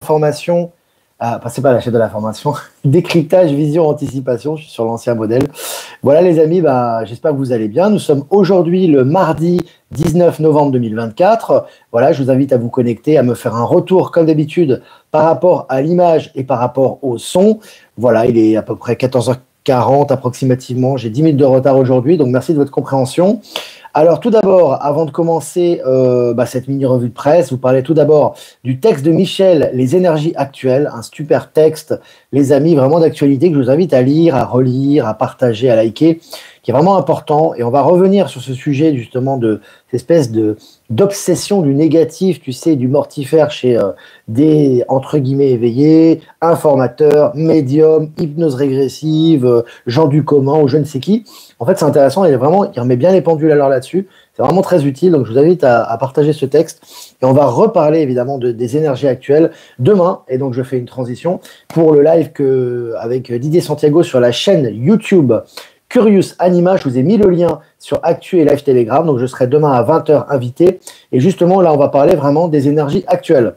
formation, c'est pas la chaîne de la formation, décryptage, vision, anticipation, je suis sur l'ancien modèle. Voilà les amis, j'espère que vous allez bien. Nous sommes aujourd'hui le mardi 19 novembre 2024. Voilà, je vous invite à vous connecter, à me faire un retour comme d'habitude par rapport à l'image et par rapport au son. Voilà, il est à peu près 14h40 approximativement. J'ai 10 minutes de retard aujourd'hui, donc merci de votre compréhension. Alors tout d'abord, avant de commencer cette mini-revue de presse, vous parlez tout d'abord du texte de Michel, Les énergies actuelles, un super texte, les amis, vraiment d'actualité que je vous invite à lire, à relire, à partager, à liker, qui est vraiment important. Et on va revenir sur ce sujet justement de cette espèce d'obsession du négatif, tu sais, du mortifère chez des, entre guillemets, éveillés, informateurs, médiums, hypnose régressive, gens du commun ou je ne sais qui. En fait, c'est intéressant, il remet bien les pendules à l'heure là-dessus. C'est vraiment très utile, donc je vous invite à partager ce texte. Et on va reparler évidemment des énergies actuelles demain. Et donc, je fais une transition pour le live avec Didier Santiago sur la chaîne YouTube Curious Anima. Je vous ai mis le lien sur Actu et Live Telegram. Donc, je serai demain à 20h invité. Et justement, là, on va parler vraiment des énergies actuelles.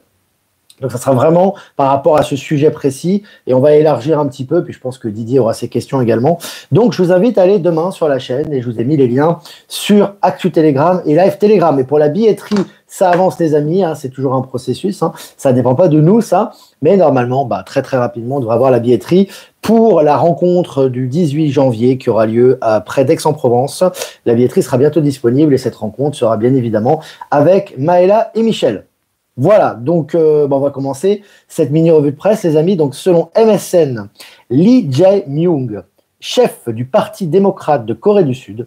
Donc, ça sera vraiment par rapport à ce sujet précis et on va élargir un petit peu. Puis, je pense que Didier aura ses questions également. Donc, je vous invite à aller demain sur la chaîne et je vous ai mis les liens sur Actu Telegram et Live Telegram. Et pour la billetterie, ça avance, les amis. C'est toujours un processus. Ça ne dépend pas de nous, ça. Mais normalement, très, très rapidement, on devrait avoir la billetterie pour la rencontre du 18 janvier qui aura lieu près d'Aix-en-Provence. La billetterie sera bientôt disponible et cette rencontre sera bien évidemment avec Maëla et Michel. Voilà, donc on va commencer cette mini-revue de presse, les amis. Donc, selon MSN, Lee Jae-myung, chef du Parti démocrate de Corée du Sud,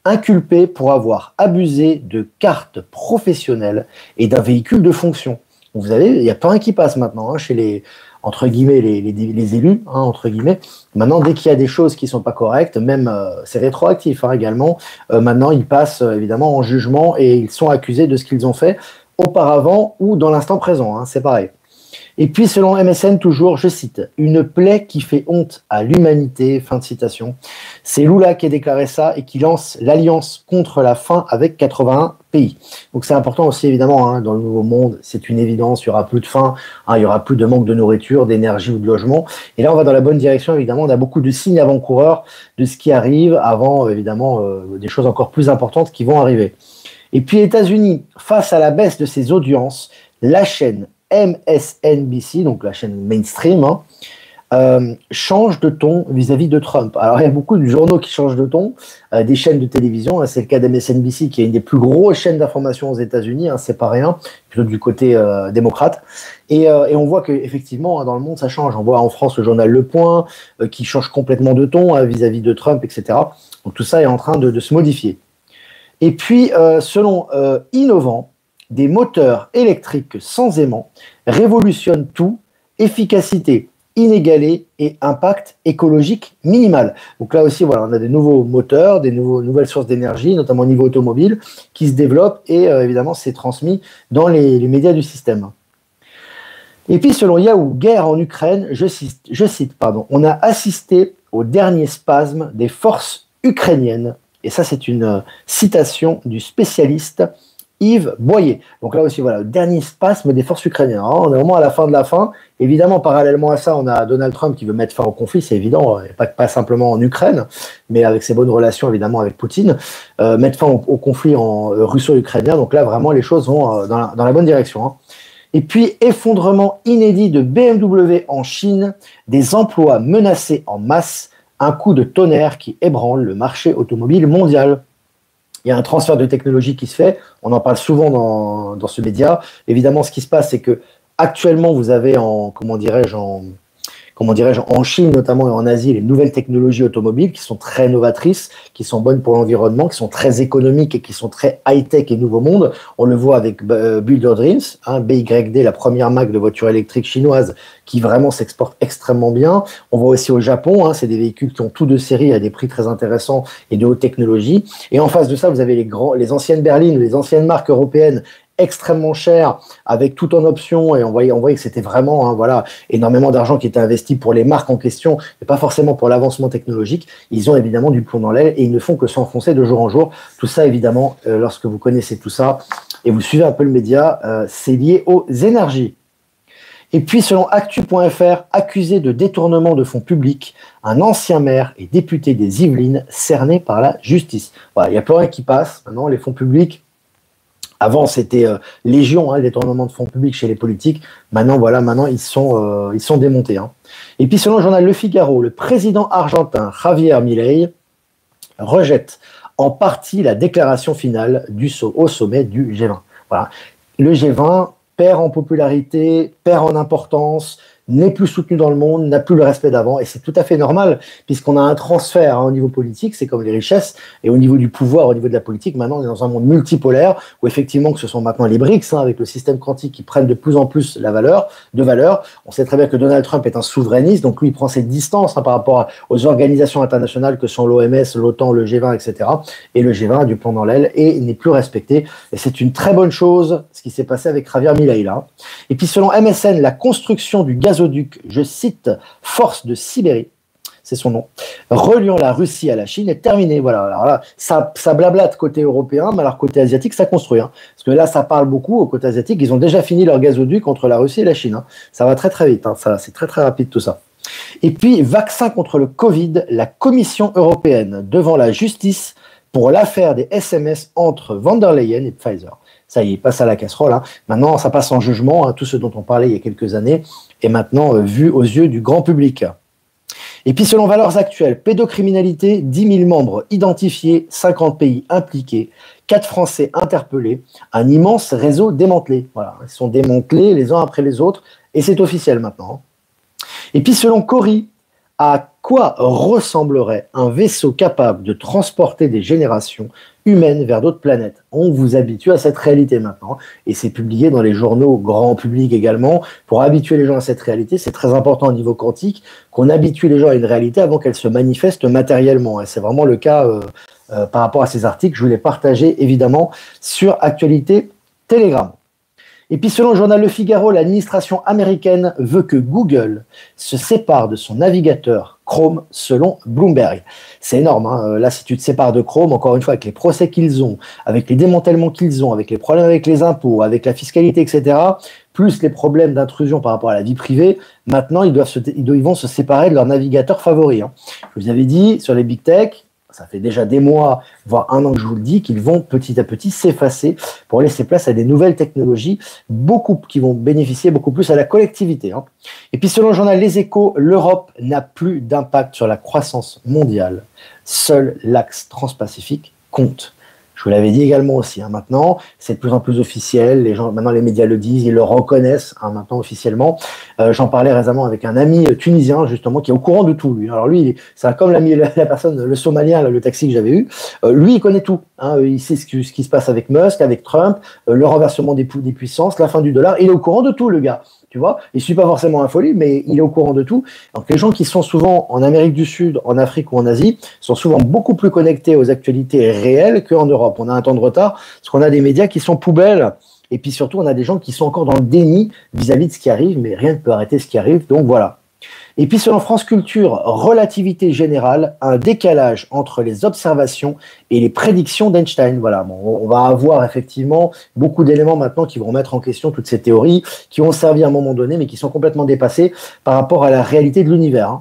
inculpé pour avoir abusé de cartes professionnelles et d'un véhicule de fonction. Vous savez, il n'y a pas un qui passe maintenant chez les, entre guillemets, les élus, entre guillemets. Maintenant, dès qu'il y a des choses qui ne sont pas correctes, même c'est rétroactif également, maintenant ils passent évidemment en jugement et ils sont accusés de ce qu'ils ont fait auparavant ou dans l'instant présent, c'est pareil. Et puis, selon MSN, toujours, je cite, « Une plaie qui fait honte à l'humanité », fin de citation. C'est Lula qui a déclaré ça et qui lance l'Alliance contre la faim avec 81 pays. Donc, c'est important aussi, évidemment, dans le Nouveau Monde, c'est une évidence, il n'y aura plus de faim, il n'y aura plus de manque de nourriture, d'énergie ou de logement. Et là, on va dans la bonne direction, évidemment, on a beaucoup de signes avant-coureurs de ce qui arrive avant, évidemment, des choses encore plus importantes qui vont arriver. Et puis, États-Unis, face à la baisse de ses audiences, la chaîne MSNBC, donc la chaîne mainstream, change de ton vis-à-vis de Trump. Alors, il y a beaucoup de journaux qui changent de ton, des chaînes de télévision. C'est le cas d'MSNBC, qui est une des plus grosses chaînes d'information aux États-Unis. C'est pas rien, plutôt du côté démocrate. Et on voit qu'effectivement, dans le monde, ça change. On voit en France le journal Le Point, qui change complètement de ton vis-à-vis de Trump, etc. Donc, tout ça est en train de se modifier. Et puis, selon Innovant, des moteurs électriques sans aimant révolutionnent tout, efficacité inégalée et impact écologique minimal. Donc là aussi, voilà, on a des nouveaux moteurs, nouvelles sources d'énergie, notamment au niveau automobile, qui se développent et évidemment, c'est transmis dans les médias du système. Et puis, selon Yahoo, guerre en Ukraine, je cite, on a assisté au dernier spasme des forces ukrainiennes. Et ça, c'est une citation du spécialiste Yves Boyer. Donc là aussi, voilà, le dernier spasme des forces ukrainiennes. Alors, on est vraiment à la fin de la fin. Évidemment, parallèlement à ça, on a Donald Trump qui veut mettre fin au conflit, c'est évident, pas simplement en Ukraine, mais avec ses bonnes relations, évidemment, avec Poutine, mettre fin au conflit russo-ukrainien. Donc là, vraiment, les choses vont dans la bonne direction. Et puis, effondrement inédit de BMW en Chine, des emplois menacés en masse, un coup de tonnerre qui ébranle le marché automobile mondial. Il y a un transfert de technologie qui se fait, on en parle souvent dans ce média. Évidemment, ce qui se passe, c'est que actuellement, vous avez en Chine notamment et en Asie, les nouvelles technologies automobiles qui sont très novatrices, qui sont bonnes pour l'environnement, qui sont très économiques et qui sont très high-tech et nouveau monde. On le voit avec Builder Dreams, BYD, la première marque de voitures électriques chinoise qui vraiment s'exporte extrêmement bien. On voit aussi au Japon, c'est des véhicules qui ont tout de série à des prix très intéressants et de haute technologie. Et en face de ça, vous avez les anciennes berlines, les anciennes marques européennes extrêmement cher, avec tout en option, et on voyait que c'était vraiment énormément d'argent qui était investi pour les marques en question, et pas forcément pour l'avancement technologique. Ils ont évidemment du plomb dans l'aile, et ils ne font que s'enfoncer de jour en jour. Tout ça, évidemment, lorsque vous connaissez tout ça, et vous suivez un peu le média, c'est lié aux énergies. Et puis, selon Actu.fr, accusé de détournement de fonds publics, un ancien maire et député des Yvelines cerné par la justice. Voilà, il n'y a plus rien qui passe. Maintenant, les fonds publics, avant, c'était légion, le détournement de fonds publics chez les politiques. Maintenant, voilà, maintenant ils sont démontés. Et puis, selon le journal Le Figaro, le président argentin Javier Milei rejette en partie la déclaration finale au sommet du G20. Voilà. Le G20 perd en popularité, perd en importance, n'est plus soutenu dans le monde, n'a plus le respect d'avant, et c'est tout à fait normal, puisqu'on a un transfert au niveau politique, c'est comme les richesses, et au niveau du pouvoir, au niveau de la politique, maintenant on est dans un monde multipolaire, où effectivement que ce sont maintenant les BRICS, avec le système quantique qui prennent de plus en plus de valeur. On sait très bien que Donald Trump est un souverainiste, donc lui il prend ses distances par rapport aux organisations internationales que sont l'OMS, l'OTAN, le G20, etc. Et le G20 a du plomb dans l'aile et n'est plus respecté, et c'est une très bonne chose, ce qui s'est passé avec Javier Milei là. Et puis selon MSN, la construction du gazoduc, je cite, Force de Sibérie, c'est son nom, reliant la Russie à la Chine est terminée. Voilà, alors là, ça blablate côté européen, mais alors côté asiatique, ça construit. Parce que là, ça parle beaucoup au côté asiatique, ils ont déjà fini leur gazoduc entre la Russie et la Chine. Ça va très très vite, c'est très très rapide tout ça. Et puis, vaccin contre le Covid, la Commission européenne devant la justice pour l'affaire des SMS entre Von der Leyen et Pfizer. Ça y est, passe à la casserole. Maintenant, ça passe en jugement. Tout ce dont on parlait il y a quelques années est maintenant vu aux yeux du grand public. Et puis, selon Valeurs Actuelles, pédocriminalité, 10 000 membres identifiés, 50 pays impliqués, 4 Français interpellés, un immense réseau démantelé. Voilà, ils sont démantelés les uns après les autres, et c'est officiel maintenant. Et puis, selon Cori, à quoi ressemblerait un vaisseau capable de transporter des générations humaines vers d'autres planètes? On vous habitue à cette réalité maintenant, et c'est publié dans les journaux grand public également. Pour habituer les gens à cette réalité, c'est très important au niveau quantique qu'on habitue les gens à une réalité avant qu'elle se manifeste matériellement. Et c'est vraiment le cas par rapport à ces articles. Je vous les partageais évidemment sur Actualité Telegram. Et puis selon le journal Le Figaro, l'administration américaine veut que Google se sépare de son navigateur Chrome selon Bloomberg. C'est énorme. Là, si tu te sépares de Chrome, encore une fois, avec les procès qu'ils ont, avec les démantèlements qu'ils ont, avec les problèmes avec les impôts, avec la fiscalité, etc., plus les problèmes d'intrusion par rapport à la vie privée, maintenant, ils vont se séparer de leur navigateur favori. Je vous avais dit, sur les big tech, ça fait déjà des mois, voire un an que je vous le dis, qu'ils vont petit à petit s'effacer pour laisser place à des nouvelles technologies qui vont bénéficier beaucoup plus à la collectivité. Et puis selon le journal Les Échos, l'Europe n'a plus d'impact sur la croissance mondiale. Seul l'axe transpacifique compte. Je vous l'avais dit également aussi. Maintenant, c'est de plus en plus officiel. Maintenant, les médias le disent, ils le reconnaissent maintenant officiellement. J'en parlais récemment avec un ami tunisien justement qui est au courant de tout. Lui, alors lui, c'est comme la personne, le Somalien, le taxi que j'avais eu. Lui, il connaît tout. Il sait ce qui se passe avec Musk, avec Trump, le renversement des puissances, la fin du dollar. Il est au courant de tout, le gars. Tu vois, il ne suit pas forcément un folie, mais il est au courant de tout. Donc les gens qui sont souvent en Amérique du Sud, en Afrique ou en Asie, sont souvent beaucoup plus connectés aux actualités réelles qu'en Europe. On a un temps de retard, parce qu'on a des médias qui sont poubelles, et puis surtout on a des gens qui sont encore dans le déni vis-à-vis de ce qui arrive, mais rien ne peut arrêter ce qui arrive, donc voilà. Et puis selon France Culture, relativité générale, un décalage entre les observations et les prédictions d'Einstein. Voilà, bon, on va avoir effectivement beaucoup d'éléments maintenant qui vont remettre en question toutes ces théories, qui ont servi à un moment donné, mais qui sont complètement dépassées par rapport à la réalité de l'univers.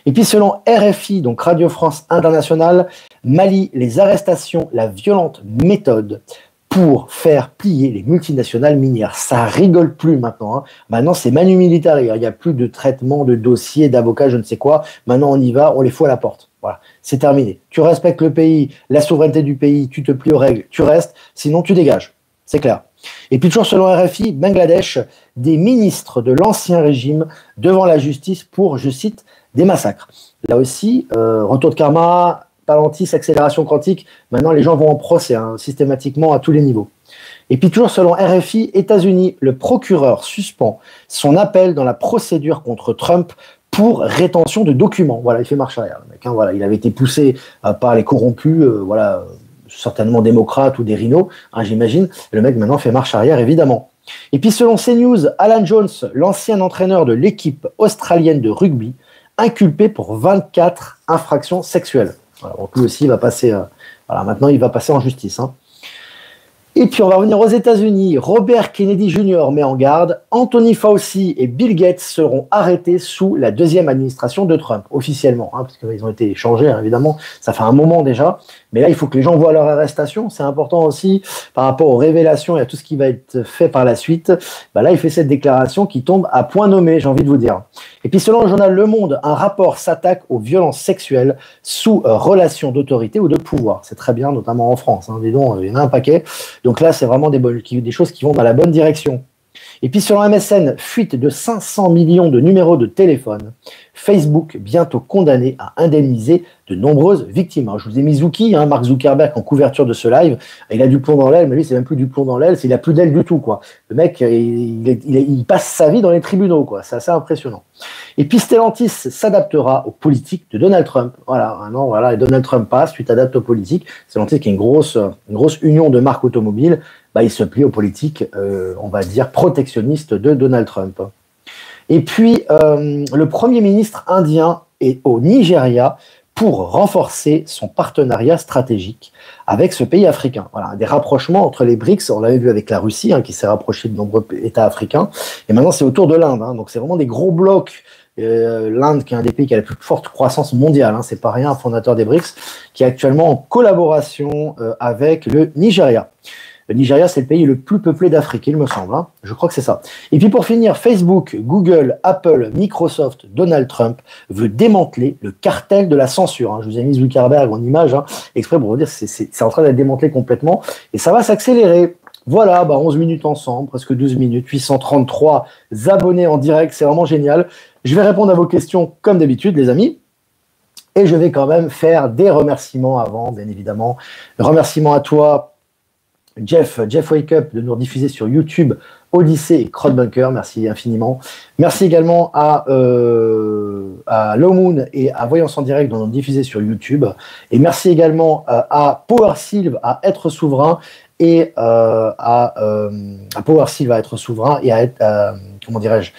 Et puis selon RFI, donc Radio France Internationale, Mali, les arrestations, la violente méthode pour faire plier les multinationales minières. Ça rigole plus maintenant. Maintenant, c'est manu militari. Il n'y a plus de traitement, de dossiers, d'avocats, je ne sais quoi. Maintenant, on y va, on les fout à la porte. Voilà, c'est terminé. Tu respectes le pays, la souveraineté du pays, tu te plies aux règles, tu restes, sinon tu dégages. C'est clair. Et puis toujours selon RFI, Bangladesh, des ministres de l'ancien régime devant la justice pour, je cite, des massacres. Là aussi, retour de karma, Palantis, accélération quantique, maintenant les gens vont en procès systématiquement à tous les niveaux. Et puis toujours selon RFI, États-Unis, le procureur suspend son appel dans la procédure contre Trump pour rétention de documents. Voilà, il fait marche arrière, le mec. Voilà, il avait été poussé par les corrompus, certainement démocrates ou des rhinos, j'imagine. Le mec maintenant fait marche arrière, évidemment. Et puis selon CNews, Alan Jones, l'ancien entraîneur de l'équipe australienne de rugby, inculpé pour 24 infractions sexuelles. Voilà, donc lui aussi, il va passer. Maintenant, il va passer en justice. Et puis on va revenir aux États-Unis. Robert Kennedy Jr. met en garde, Anthony Fauci et Bill Gates seront arrêtés sous la deuxième administration de Trump, officiellement, hein, parce qu'ils ont été échangés, hein, évidemment, ça fait un moment déjà. Mais là, il faut que les gens voient leur arrestation. C'est important aussi par rapport aux révélations et à tout ce qui va être fait par la suite. Bah là, il fait cette déclaration qui tombe à point nommé, j'ai envie de vous dire. Et puis selon le journal Le Monde, un rapport s'attaque aux violences sexuelles sous relation d'autorité ou de pouvoir. C'est très bien, notamment en France. Hein, dis donc, il y en a un paquet. Donc là, c'est vraiment des choses qui vont dans la bonne direction. Et puis sur MSN, fuite de 500 millions de numéros de téléphone. Facebook bientôt condamné à indemniser de nombreuses victimes. Alors, je vous ai mis Zuki, hein, Mark Zuckerberg en couverture de ce live. Il a du plomb dans l'aile, mais lui, c'est même plus du plomb dans l'aile, il a plus d'aile du tout, quoi. Le mec, il passe sa vie dans les tribunaux, quoi. C'est assez impressionnant. Et puis Stellantis s'adaptera aux politiques de Donald Trump. Voilà, maintenant, voilà, et Donald Trump passe, tu t'adaptes aux politiques. Stellantis, qui est une grosse union de marques automobiles, bah, il se plie aux politiques, on va dire, protectionnistes de Donald Trump. Et puis, le Premier ministre indien est au Nigeria pour renforcer son partenariat stratégique avec ce pays africain. Voilà, des rapprochements entre les BRICS, on l'avait vu avec la Russie, hein, qui s'est rapprochée de nombreux États africains, et maintenant c'est autour de l'Inde. Hein, donc c'est vraiment des gros blocs. L'Inde, qui est un des pays qui a la plus forte croissance mondiale, hein, c'est pas rien, un fondateur des BRICS, qui est actuellement en collaboration avec le Nigeria. Le Nigeria, c'est le pays le plus peuplé d'Afrique, il me semble. Hein. Je crois que c'est ça. Et puis pour finir, Facebook, Google, Apple, Microsoft, Donald Trump veut démanteler le cartel de la censure. Hein. Je vous ai mis Zuckerberg en image, hein, exprès pour vous dire que c'est en train d'être démantelé complètement. Et ça va s'accélérer. Voilà, 11 minutes ensemble, presque 12 minutes, 833 abonnés en direct, c'est vraiment génial. Je vais répondre à vos questions comme d'habitude, les amis. Et je vais quand même faire des remerciements avant, bien évidemment. Remerciements à toi, Jeff Wake Up, de nous rediffuser sur YouTube, Odyssée et Crowdbunker, merci infiniment. Merci également à Low Moon et à Voyance en Direct, de nous diffuser sur YouTube. Et merci également à Power Sylve, à Être Souverain, et à Power Sylve, à Être Souverain, et à comment dirais-je,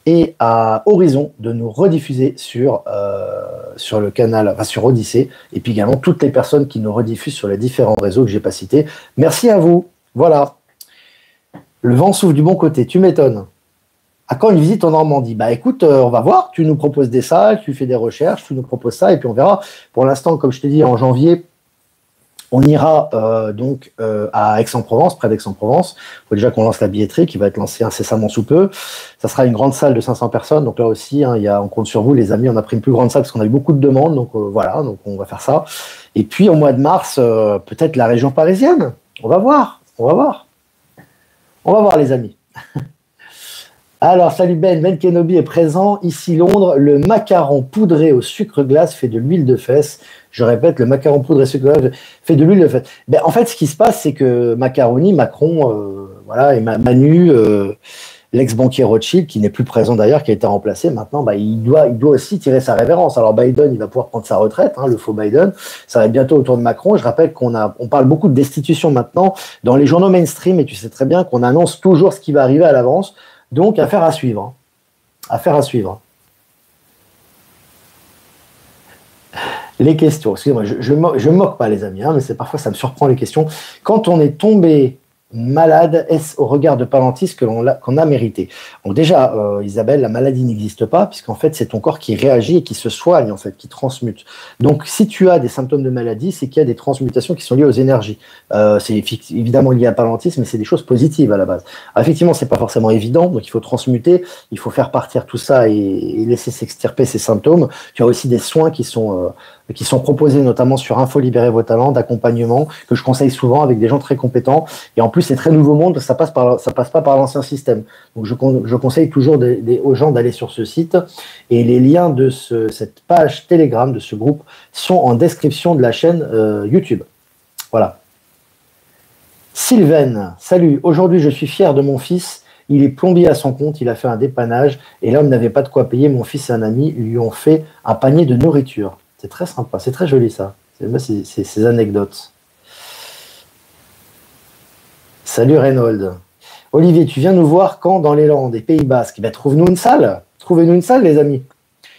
et à Horizon de nous rediffuser sur le canal, enfin sur Odyssée, et puis également toutes les personnes qui nous rediffusent sur les différents réseaux que j'ai pas cités. Merci à vous. Voilà. Le vent souffle du bon côté. Tu m'étonnes. À quand une visite en Normandie? Bah écoute, on va voir. Tu nous proposes des salles, tu fais des recherches, tu nous proposes ça, et puis on verra. Pour l'instant, comme je t'ai dit, en janvier, on ira donc à Aix-en-Provence, près d'Aix-en-Provence. Il faut déjà qu'on lance la billetterie qui va être lancée incessamment sous peu. Ça sera une grande salle de 500 personnes. Donc là aussi, hein, on compte sur vous, les amis. On a pris une plus grande salle parce qu'on a eu beaucoup de demandes. Donc voilà, donc on va faire ça. Et puis au mois de mars, peut-être la région parisienne. On va voir, on va voir. On va voir, les amis. Alors, salut Ben Kenobi est présent. Ici Londres, le macaron poudré au sucre glace fait de l'huile de fesse. Je répète, le macaron poudré au sucre glace fait de l'huile de fesse. Ben, en fait, ce qui se passe, c'est que Macaroni, Macron, voilà, et Manu, l'ex-banquier Rothschild, qui n'est plus présent d'ailleurs, qui a été remplacé, maintenant, bah, il doit aussi tirer sa révérence. Alors Biden, il va pouvoir prendre sa retraite, hein, le faux Biden. Ça va être bientôt au tour de Macron. Je rappelle on parle beaucoup de destitution maintenant dans les journaux mainstream, et tu sais très bien qu'on annonce toujours ce qui va arriver à l'avance. Donc, affaire à suivre. Affaire à suivre. Les questions. Excusez-moi, je me moque pas, les amis, hein, mais parfois ça me surprend les questions. Quand on est tombé malade, est-ce au regard de Palantis qu'on a mérité? Donc déjà, Isabelle, la maladie n'existe pas, puisqu'en fait, c'est ton corps qui réagit et qui se soigne, en fait, qui transmute. Donc, si tu as des symptômes de maladie, c'est qu'il y a des transmutations qui sont liées aux énergies. C'est évidemment lié à Palantis, mais c'est des choses positives à la base. Alors, effectivement, c'est pas forcément évident, donc il faut transmuter, il faut faire partir tout ça et laisser s'extirper ces symptômes. Tu as aussi des soins qui sont proposés notamment sur Info Libérez vos talents, d'accompagnement, que je conseille souvent avec des gens très compétents. Et en plus, c'est très nouveau monde, ça passe pas par l'ancien système. Donc, je conseille toujours aux gens d'aller sur ce site. Et les liens de cette page Telegram, de ce groupe, sont en description de la chaîne YouTube. Voilà. Sylvaine, salut. Aujourd'hui, je suis fier de mon fils. Il est plombier à son compte, il a fait un dépannage. Et l'homme n'avait pas de quoi payer. Mon fils et un ami lui ont fait un panier de nourriture. C'est très sympa, c'est très joli ça. C'est ces anecdotes. Salut Reynold. Olivier, tu viens nous voir quand dans les Landes, des Pays Basques? Ben, trouve-nous une salle. Trouvez-nous une salle, les amis.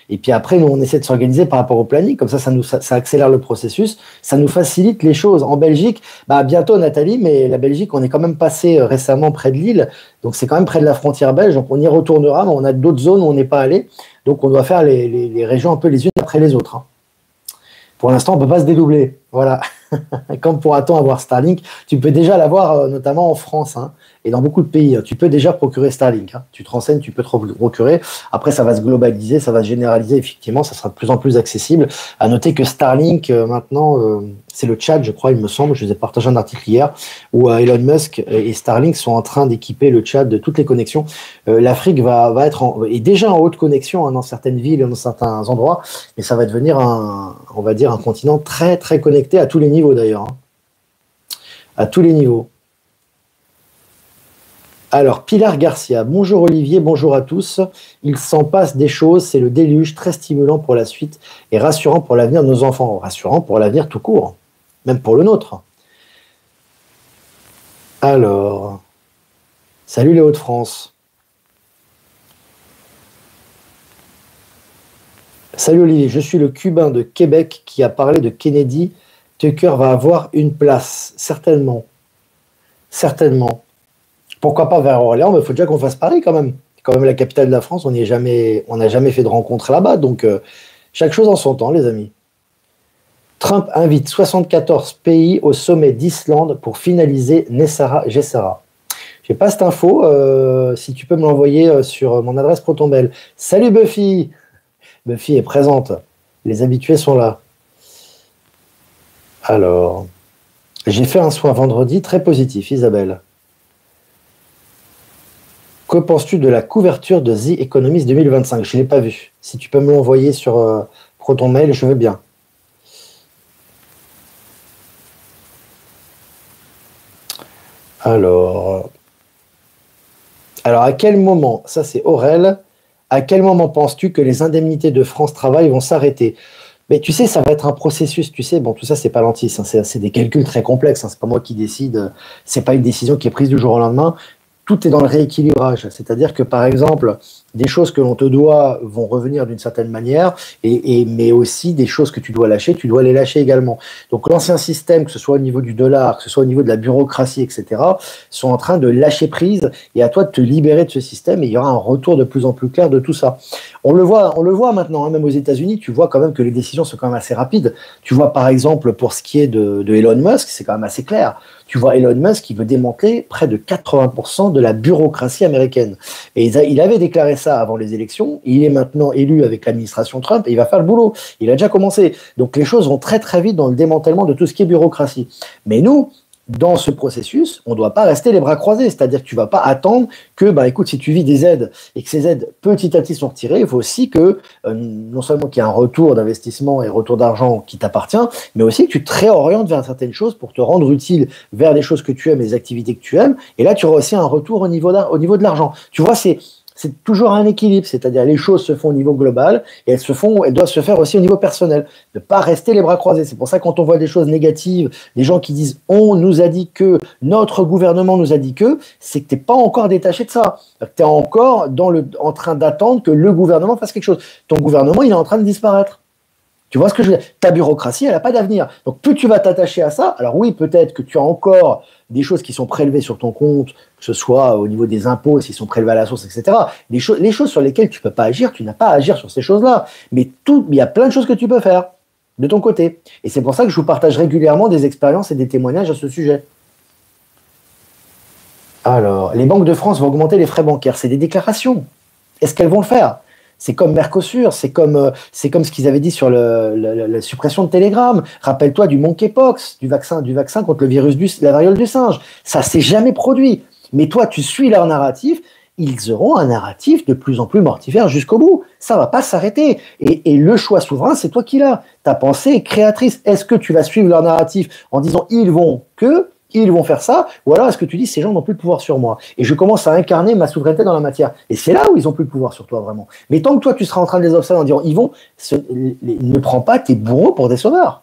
Et puis après, nous, on essaie de s'organiser par rapport au planning. Comme ça accélère le processus. Ça nous facilite les choses. En Belgique, bah, bientôt, Nathalie, mais la Belgique, on est quand même passé récemment près de Lille. Donc, c'est quand même près de la frontière belge. Donc, on y retournera, mais on a d'autres zones où on n'est pas allé. Donc, on doit faire les régions un peu les unes après les autres, hein. Pour l'instant, on ne peut pas se dédoubler. Voilà. Quand pourra-t-on avoir Starlink? Tu peux déjà l'avoir, notamment en France, hein, et dans beaucoup de pays. Tu peux déjà procurer Starlink, hein. Tu te renseignes, tu peux te procurer. Après, ça va se globaliser, ça va se généraliser. Effectivement, ça sera de plus en plus accessible. À noter que Starlink, maintenant, c'est le chat, je crois, il me semble. Je vous ai partagé un article hier où Elon Musk et Starlink sont en train d'équiper le chat de toutes les connexions. L'Afrique va est déjà en haute connexion, hein, dans certaines villes, dans certains endroits, mais ça va devenir on va dire, un continent très, très connecté à tous les niveaux d'ailleurs, hein. À tous les niveaux. Alors, Pilar Garcia, bonjour Olivier, bonjour à tous. Il s'en passe des choses, c'est le déluge, très stimulant pour la suite et rassurant pour l'avenir de nos enfants, rassurant pour l'avenir tout court, même pour le nôtre. Alors, salut les Hauts-de-France. Salut Olivier, je suis le Cubain de Québec qui a parlé de Kennedy. Tucker va avoir une place, certainement. Certainement. Pourquoi pas vers Orléans, mais il faut déjà qu'on fasse Paris quand même. C'est quand même la capitale de la France, on n'a jamais fait de rencontre là-bas, donc chaque chose en son temps, les amis. Trump invite 74 pays au sommet d'Islande pour finaliser Nessara-Gessara. Je n'ai pas cette info, si tu peux me l'envoyer sur mon adresse ProtonMail. Salut Buffy! Buffy est présente, les habitués sont là. Alors, j'ai fait un soin vendredi très positif, Isabelle. Que penses-tu de la couverture de The Economist 2025? Je ne l'ai pas vu. Si tu peux me l'envoyer sur ProtonMail, je veux bien. Alors, à quel moment, ça c'est Aurel, à quel moment penses-tu que les indemnités de France Travail vont s'arrêter? Mais tu sais, ça va être un processus, tu sais, bon, tout ça, c'est pas lentille, hein, c'est des calculs très complexes, hein, c'est pas moi qui décide, c'est pas une décision qui est prise du jour au lendemain. Tout est dans le rééquilibrage, c'est-à-dire que, par exemple, des choses que l'on te doit vont revenir d'une certaine manière, mais aussi des choses que tu dois lâcher, tu dois les lâcher également. Donc l'ancien système, que ce soit au niveau du dollar, que ce soit au niveau de la bureaucratie, etc., sont en train de lâcher prise, et à toi de te libérer de ce système, et il y aura un retour de plus en plus clair de tout ça. On le voit maintenant, hein, même aux États-Unis, tu vois quand même que les décisions sont quand même assez rapides. Tu vois par exemple, pour ce qui est de Elon Musk, c'est quand même assez clair. Tu vois Elon Musk qui veut démanteler près de 80% de la bureaucratie américaine. Et il avait déclaré ça avant les élections. Il est maintenant élu avec l'administration Trump et il va faire le boulot. Il a déjà commencé. Donc les choses vont très très vite dans le démantèlement de tout ce qui est bureaucratie. Mais nous, dans ce processus, on ne doit pas rester les bras croisés. C'est-à-dire que tu ne vas pas attendre que, bah, écoute, si tu vis des aides et que ces aides petit à petit sont retirées, il faut aussi que non seulement qu'il y ait un retour d'investissement et retour d'argent qui t'appartient, mais aussi que tu te réorientes vers certaines choses pour te rendre utile vers les choses que tu aimes, les activités que tu aimes. Et là, tu auras aussi un retour au niveau de l'argent. Tu vois, c'est toujours un équilibre, c'est-à-dire les choses se font au niveau global et elles doivent se faire aussi au niveau personnel. Ne pas rester les bras croisés. C'est pour ça que quand on voit des choses négatives, des gens qui disent on nous a dit que, notre gouvernement nous a dit que, c'est que tu n'es pas encore détaché de ça. Tu es encore en train d'attendre que le gouvernement fasse quelque chose. Ton gouvernement, il est en train de disparaître. Tu vois ce que je veux dire? Ta bureaucratie, elle n'a pas d'avenir. Donc plus tu vas t'attacher à ça, alors oui, peut-être que tu as encore des choses qui sont prélevées sur ton compte, que ce soit au niveau des impôts, s'ils sont prélevés à la source, etc. Les choses sur lesquelles tu ne peux pas agir, tu n'as pas à agir sur ces choses-là. Mais il y a plein de choses que tu peux faire de ton côté. Et c'est pour ça que je vous partage régulièrement des expériences et des témoignages à ce sujet. Alors, les banques de France vont augmenter les frais bancaires. C'est des déclarations. Est-ce qu'elles vont le faire? C'est comme Mercosur, c'est comme ce qu'ils avaient dit sur la suppression de Telegram. Rappelle-toi du monkeypox, du vaccin contre le virus la variole du singe. Ça s'est jamais produit. Mais toi, tu suis leur narratif. Ils auront un narratif de plus en plus mortifère jusqu'au bout. Ça va pas s'arrêter. Et le choix souverain, c'est toi qui l'as. Ta pensée est créatrice. Est-ce que tu vas suivre leur narratif en disant ils vont faire ça, ou alors est-ce que tu dis ces gens n'ont plus de pouvoir sur moi et je commence à incarner ma souveraineté dans la matière, et c'est là où ils n'ont plus de pouvoir sur toi vraiment. Mais tant que toi tu seras en train de les observer en disant ne prends pas tes bourreaux pour des sauveurs.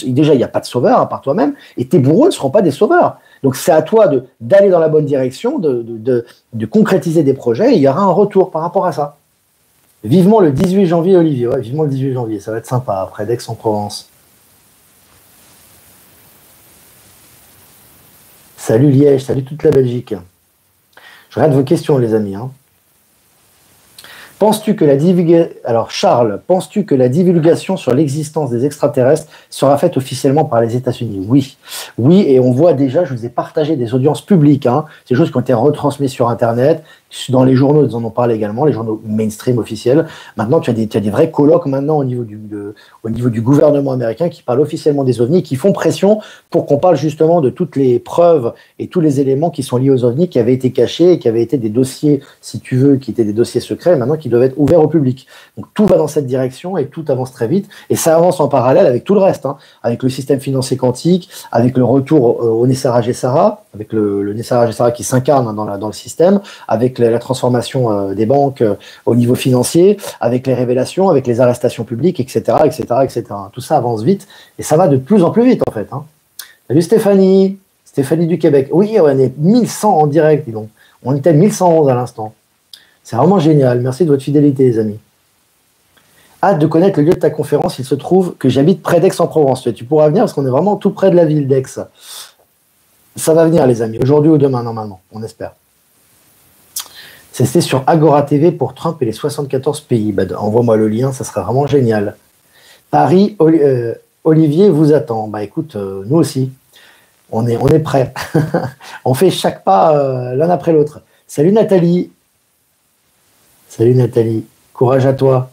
Déjà il n'y a pas de sauveur à part toi-même, et tes bourreaux ne seront pas des sauveurs. Donc c'est à toi d'aller dans la bonne direction, de concrétiser des projets, et il y aura un retour par rapport à ça. Vivement le 18 janvier, Olivier. Ouais, vivement le 18 janvier, ça va être sympa, après d'Aix-en-Provence. Salut Liège, salut toute la Belgique. Je regarde vos questions, les amis. Hein. Penses-tu que la divulgation... Alors, Charles, penses-tu que la divulgation sur l'existence des extraterrestres sera faite officiellement par les États-Unis? Oui. Oui, et on voit déjà, je vous ai partagé des audiences publiques. Hein. Ces choses qui ont été retransmises sur Internet. Dans les journaux, ils en ont parlé également, les journaux mainstream officiels. Maintenant, tu as des vrais colloques maintenant au niveau du gouvernement américain qui parlent officiellement des ovnis, qui font pression pour qu'on parle justement de toutes les preuves et tous les éléments qui sont liés aux ovnis, qui avaient été cachés et qui avaient été des dossiers, si tu veux, qui étaient des dossiers secrets, maintenant qui doivent être ouverts au public. Donc tout va dans cette direction et tout avance très vite. Et ça avance en parallèle avec tout le reste, hein, avec le système financier quantique, avec le retour au Nessara Gessara, avec le Nessara Gessara qui s'incarne dans le système, avec la transformation des banques au niveau financier, avec les révélations, avec les arrestations publiques, etc., etc., etc. Tout ça avance vite et ça va de plus en plus vite en fait. Hein. Salut Stéphanie, Stéphanie du Québec. Oui, on est 1100 en direct, dis donc. On était 1111 à l'instant. C'est vraiment génial. Merci de votre fidélité, les amis. Hâte de connaître le lieu de ta conférence. Il se trouve que j'habite près d'Aix-en-Provence. Tu pourras venir parce qu'on est vraiment tout près de la ville d'Aix. Ça va venir, les amis. Aujourd'hui ou demain, normalement. On espère. C'était sur Agora TV pour Trump et les 74 pays. Bah, envoie-moi le lien, ça serait vraiment génial. Paris, Olivier vous attend. Bah écoute, nous aussi, on est prêts. On fait chaque pas l'un après l'autre. Salut Nathalie. Salut Nathalie. Courage à toi.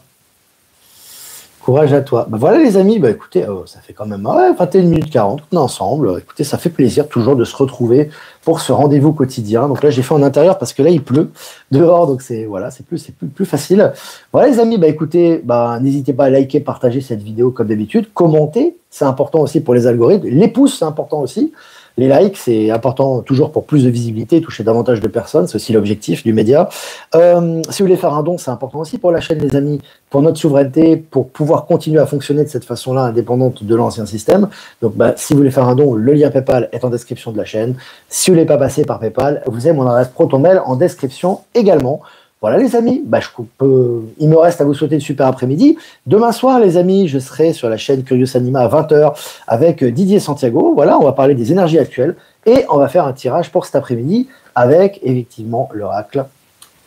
Courage à toi. Bah voilà les amis, bah écoutez, ça fait quand même 21 minutes 40, on est ensemble. Écoutez, ça fait plaisir toujours de se retrouver pour ce rendez-vous quotidien. Donc là, j'ai fait en intérieur parce que là, il pleut dehors, donc c'est voilà, c'est plus facile. Voilà les amis, bah écoutez, bah n'hésitez pas à liker, partager cette vidéo comme d'habitude, commenter, c'est important aussi pour les algorithmes. Les pouces, c'est important aussi. Les likes, c'est important toujours pour plus de visibilité, toucher davantage de personnes, c'est aussi l'objectif du média. Si vous voulez faire un don, c'est important aussi pour la chaîne, les amis, pour notre souveraineté, pour pouvoir continuer à fonctionner de cette façon-là, indépendante de l'ancien système. Donc, bah, si vous voulez faire un don, le lien PayPal est en description de la chaîne. Si vous ne voulez pas passer par PayPal, vous avez mon adresse ProtonMail en description également. Voilà les amis, bah, il me reste à vous souhaiter une super après-midi. Demain soir les amis, je serai sur la chaîne Curious Anima à 20h avec Didier Santiago. Voilà, on va parler des énergies actuelles et on va faire un tirage pour cet après-midi avec effectivement l'oracle,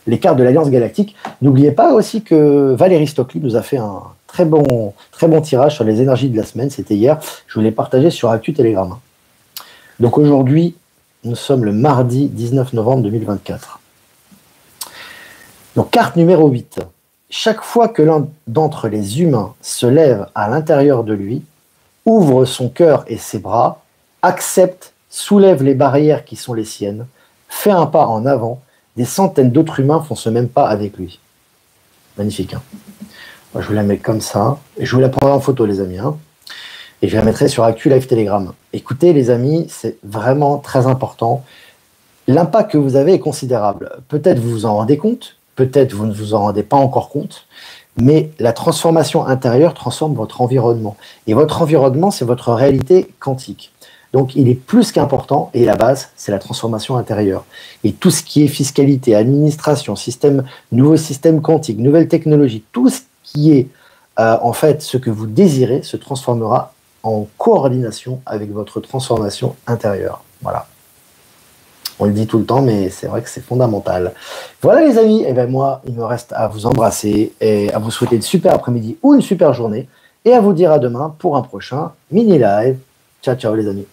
les cartes de l'Alliance Galactique. N'oubliez pas aussi que Valérie Stockley nous a fait un très bon tirage sur les énergies de la semaine, c'était hier. Je vous l'ai partagé sur Actu Telegram. Donc aujourd'hui, nous sommes le mardi 19 novembre 2024. Donc, carte numéro 8. Chaque fois que l'un d'entre les humains se lève à l'intérieur de lui, ouvre son cœur et ses bras, accepte, soulève les barrières qui sont les siennes, fait un pas en avant, des centaines d'autres humains font ce même pas avec lui. Magnifique. Hein. Moi, je vous la mets comme ça. Et je vous la prendrai en photo, les amis. Hein. Et je la mettrai sur Actu Live Telegram. Écoutez, les amis, c'est vraiment très important. L'impact que vous avez est considérable. Peut-être vous vous en rendez compte. Peut-être vous ne vous en rendez pas encore compte, mais la transformation intérieure transforme votre environnement. Et votre environnement, c'est votre réalité quantique. Donc, il est plus qu'important, et la base, c'est la transformation intérieure. Et tout ce qui est fiscalité, administration, nouveau système quantique, nouvelles technologies, tout ce qui est en fait ce que vous désirez se transformera en coordination avec votre transformation intérieure. Voilà. On le dit tout le temps, mais c'est vrai que c'est fondamental. Voilà les amis, et bien moi, il me reste à vous embrasser et à vous souhaiter une super après-midi ou une super journée et à vous dire à demain pour un prochain mini live. Ciao, ciao les amis.